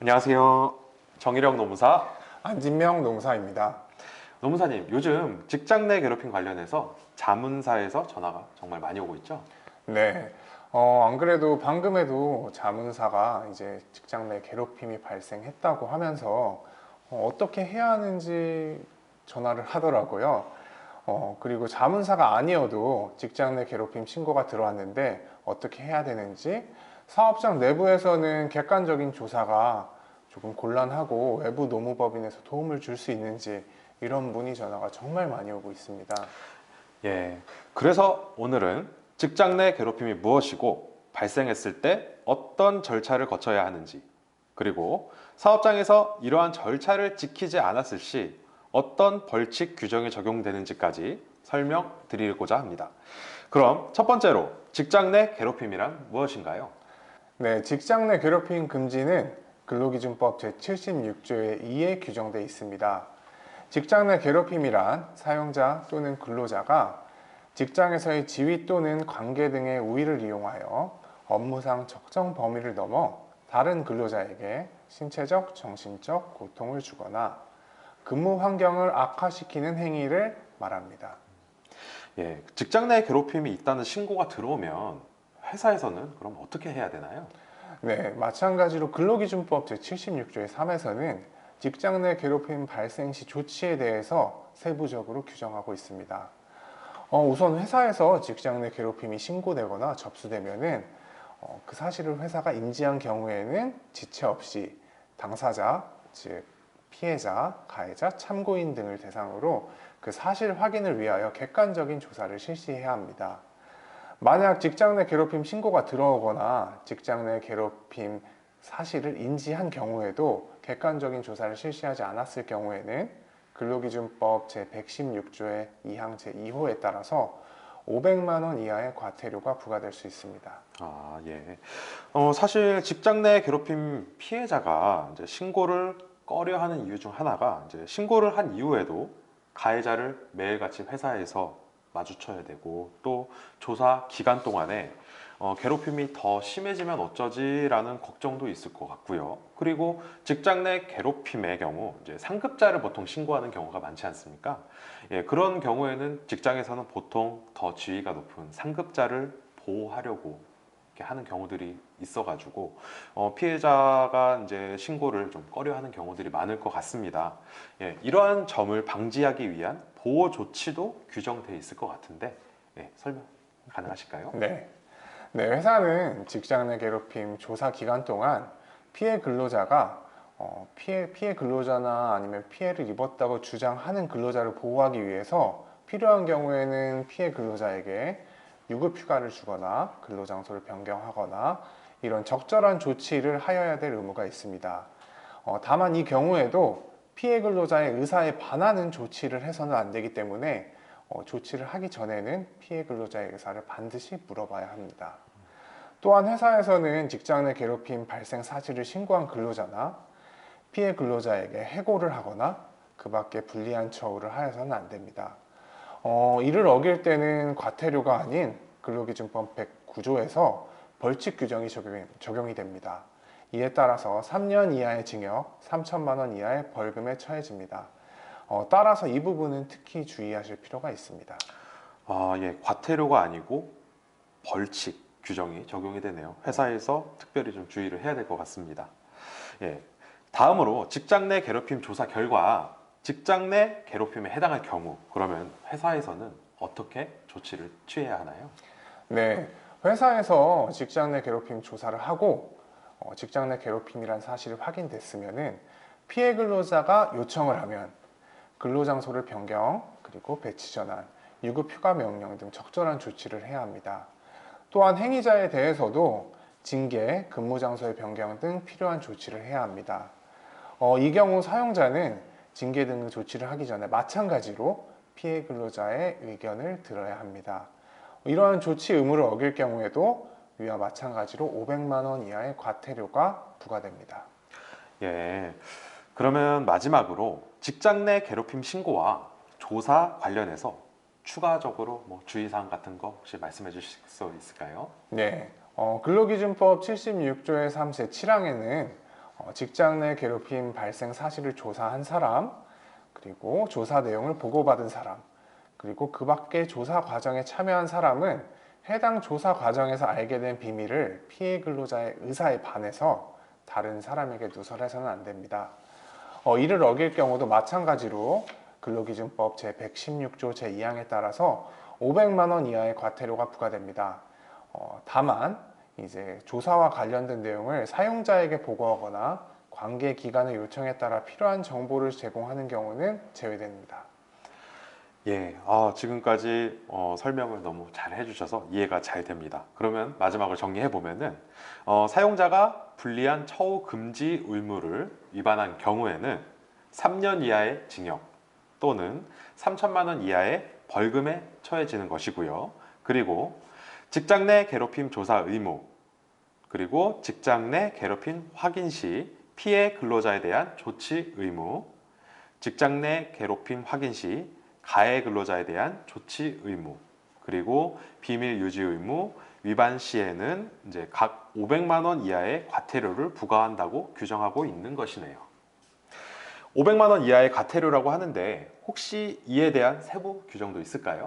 안녕하세요. 정일영 노무사. 안진명 농사입니다. 노무사님, 요즘 직장 내 괴롭힘 관련해서 자문사에서 전화가 정말 많이 오고 있죠? 네, 안 그래도 방금에도 자문사가 이제 직장 내 괴롭힘이 발생했다고 하면서 어떻게 해야 하는지 전화를 하더라고요. 그리고 자문사가 아니어도 직장 내 괴롭힘 신고가 들어왔는데 어떻게 해야 되는지, 사업장 내부에서는 객관적인 조사가 조금 곤란하고 외부 노무법인에서 도움을 줄 수 있는지, 이런 문의 전화가 정말 많이 오고 있습니다. 예. 그래서 오늘은 직장 내 괴롭힘이 무엇이고, 발생했을 때 어떤 절차를 거쳐야 하는지, 그리고 사업장에서 이러한 절차를 지키지 않았을 시 어떤 벌칙 규정이 적용되는지까지 설명드리고자 합니다. 그럼 첫 번째로 직장 내 괴롭힘이란 무엇인가요? 네, 직장 내 괴롭힘 금지는 근로기준법 제76조의 2에 규정되어 있습니다. 직장 내 괴롭힘이란 사용자 또는 근로자가 직장에서의 지위 또는 관계 등의 우위를 이용하여 업무상 적정 범위를 넘어 다른 근로자에게 신체적, 정신적 고통을 주거나 근무 환경을 악화시키는 행위를 말합니다. 예, 직장 내 괴롭힘이 있다는 신고가 들어오면 회사에서는 그럼 어떻게 해야 되나요? 네, 마찬가지로 근로기준법 제76조의 3에서는 직장 내 괴롭힘 발생 시 조치에 대해서 세부적으로 규정하고 있습니다. 우선 회사에서 직장 내 괴롭힘이 신고되거나 접수되면은 그 사실을 회사가 인지한 경우에는 지체 없이 당사자, 즉 피해자, 가해자, 참고인 등을 대상으로 그 사실 확인을 위하여 객관적인 조사를 실시해야 합니다. 만약 직장 내 괴롭힘 신고가 들어오거나 직장 내 괴롭힘 사실을 인지한 경우에도 객관적인 조사를 실시하지 않았을 경우에는 근로기준법 제116조의 2항 제2호에 따라서 500만 원 이하의 과태료가 부과될 수 있습니다. 아, 예. 사실 직장 내 괴롭힘 피해자가 이제 신고를 꺼려 하는 이유 중 하나가 이제 신고를 한 이후에도 가해자를 매일같이 회사에서 마주쳐야 되고 또 조사 기간 동안에 괴롭힘이 더 심해지면 어쩌지라는 걱정도 있을 것 같고요. 그리고 직장 내 괴롭힘의 경우 이제 상급자를 보통 신고하는 경우가 많지 않습니까? 예, 그런 경우에는 직장에서는 보통 더 지위가 높은 상급자를 보호하려고 이렇게 하는 경우들이 있어가지고 피해자가 이제 신고를 좀 꺼려하는 경우들이 많을 것 같습니다. 예, 이러한 점을 방지하기 위한 보호 조치도 규정되어 있을 것 같은데 예, 설명 가능하실까요? 네. 네, 회사는 직장 내 괴롭힘 조사 기간 동안 피해 근로자가 피해 근로자나 아니면 피해를 입었다고 주장하는 근로자를 보호하기 위해서 필요한 경우에는 피해 근로자에게 유급 휴가를 주거나 근로 장소를 변경하거나 이런 적절한 조치를 하여야 될 의무가 있습니다. 다만 이 경우에도 피해 근로자의 의사에 반하는 조치를 해서는 안 되기 때문에 조치를 하기 전에는 피해 근로자의 의사를 반드시 물어봐야 합니다. 또한 회사에서는 직장 내 괴롭힘 발생 사실을 신고한 근로자나 피해 근로자에게 해고를 하거나 그 밖에 불리한 처우를 하여서는 안 됩니다. 이를 어길 때는 과태료가 아닌 근로기준법 109조에서 벌칙 규정이 적용이 됩니다. 이에 따라서 3년 이하의 징역, 3천만 원 이하의 벌금에 처해집니다. 따라서 이 부분은 특히 주의하실 필요가 있습니다. 아, 예, 과태료가 아니고 벌칙 규정이 적용이 되네요. 회사에서 특별히 좀 주의를 해야 될 것 같습니다. 예, 다음으로 직장 내 괴롭힘 조사 결과 직장 내 괴롭힘에 해당할 경우 그러면 회사에서는 어떻게 조치를 취해야 하나요? 네, 회사에서 직장 내 괴롭힘 조사를 하고 직장 내 괴롭힘이란 사실이 확인됐으면은 피해 근로자가 요청을 하면 근로장소를 변경, 그리고 배치 전환, 유급 휴가 명령 등 적절한 조치를 해야 합니다. 또한 행위자에 대해서도 징계, 근무 장소의 변경 등 필요한 조치를 해야 합니다. 이 경우 사용자는 징계 등 조치를 하기 전에 마찬가지로 피해 근로자의 의견을 들어야 합니다. 이러한 조치 의무를 어길 경우에도 위와 마찬가지로 500만 원 이하의 과태료가 부과됩니다. 예, 그러면 마지막으로 직장 내 괴롭힘 신고와 조사 관련해서 추가적으로 뭐 주의사항 같은 거 혹시 말씀해 주실 수 있을까요? 네, 근로기준법 76조의 3 제7항에는 직장 내 괴롭힘 발생 사실을 조사한 사람, 그리고 조사 내용을 보고받은 사람, 그리고 그 밖에 조사 과정에 참여한 사람은 해당 조사 과정에서 알게 된 비밀을 피해 근로자의 의사에 반해서 다른 사람에게 누설해서는 안 됩니다. 이를 어길 경우도 마찬가지로 근로기준법 제116조 제2항에 따라서 500만 원 이하의 과태료가 부과됩니다. 다만 이제 조사와 관련된 내용을 사용자에게 보고하거나 관계기관의 요청에 따라 필요한 정보를 제공하는 경우는 제외됩니다. 예, 지금까지 설명을 너무 잘 해주셔서 이해가 잘 됩니다. 그러면 마지막으로 정리해 보면은 사용자가 불리한 처우 금지 의무를 위반한 경우에는 3년 이하의 징역 또는 3천만 원 이하의 벌금에 처해지는 것이고요. 그리고 직장 내 괴롭힘 조사 의무, 그리고 직장 내 괴롭힘 확인 시 피해 근로자에 대한 조치 의무, 직장 내 괴롭힘 확인 시 가해 근로자에 대한 조치 의무, 그리고 비밀 유지 의무 위반 시에는 이제 각 500만 원 이하의 과태료를 부과한다고 규정하고 있는 것이네요. 500만 원 이하의 과태료라고 하는데 혹시 이에 대한 세부 규정도 있을까요?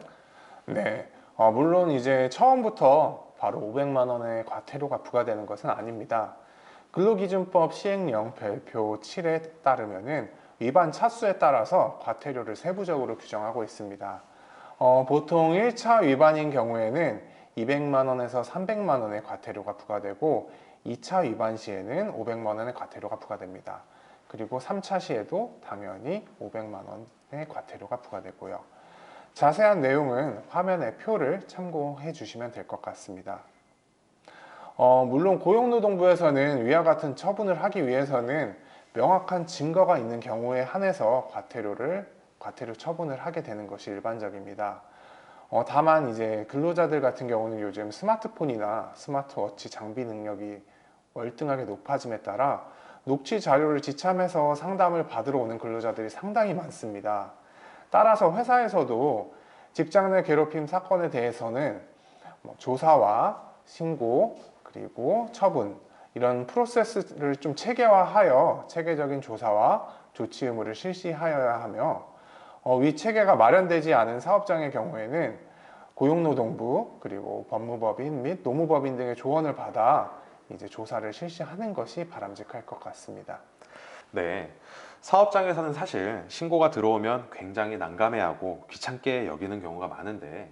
네, 물론 이제 처음부터 바로 500만 원의 과태료가 부과되는 것은 아닙니다. 근로기준법 시행령 별표 7에 따르면은 위반 차수에 따라서 과태료를 세부적으로 규정하고 있습니다. 보통 1차 위반인 경우에는 200만 원에서 300만 원의 과태료가 부과되고 2차 위반 시에는 500만 원의 과태료가 부과됩니다. 그리고 3차 시에도 당연히 500만 원의 과태료가 부과되고요. 자세한 내용은 화면의 표를 참고해 주시면 될 것 같습니다. 물론 고용노동부에서는 위와 같은 처분을 하기 위해서는 명확한 증거가 있는 경우에 한해서 과태료 처분을 하게 되는 것이 일반적입니다. 다만 이제 근로자들 같은 경우는 요즘 스마트폰이나 스마트워치 장비 능력이 월등하게 높아짐에 따라 녹취 자료를 지참해서 상담을 받으러 오는 근로자들이 상당히 많습니다. 따라서 회사에서도 직장 내 괴롭힘 사건에 대해서는 조사와 신고 그리고 처분 이런 프로세스를 좀 체계화하여 체계적인 조사와 조치 의무를 실시하여야 하며 위 체계가 마련되지 않은 사업장의 경우에는 고용노동부 그리고 법무법인 및 노무법인 등의 조언을 받아 이제 조사를 실시하는 것이 바람직할 것 같습니다. 네, 사업장에서는 사실 신고가 들어오면 굉장히 난감해하고 귀찮게 여기는 경우가 많은데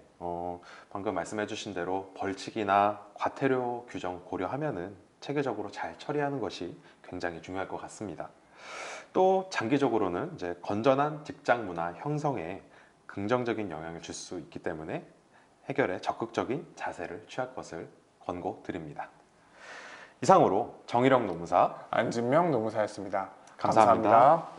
방금 말씀해 주신 대로 벌칙이나 과태료 규정 고려하면은 체계적으로 잘 처리하는 것이 굉장히 중요할 것 같습니다. 또 장기적으로는 이제 건전한 직장 문화 형성에 긍정적인 영향을 줄 수 있기 때문에 해결에 적극적인 자세를 취할 것을 권고드립니다. 이상으로 정일영 노무사 안진명 노무사였습니다. 감사합니다. 감사합니다.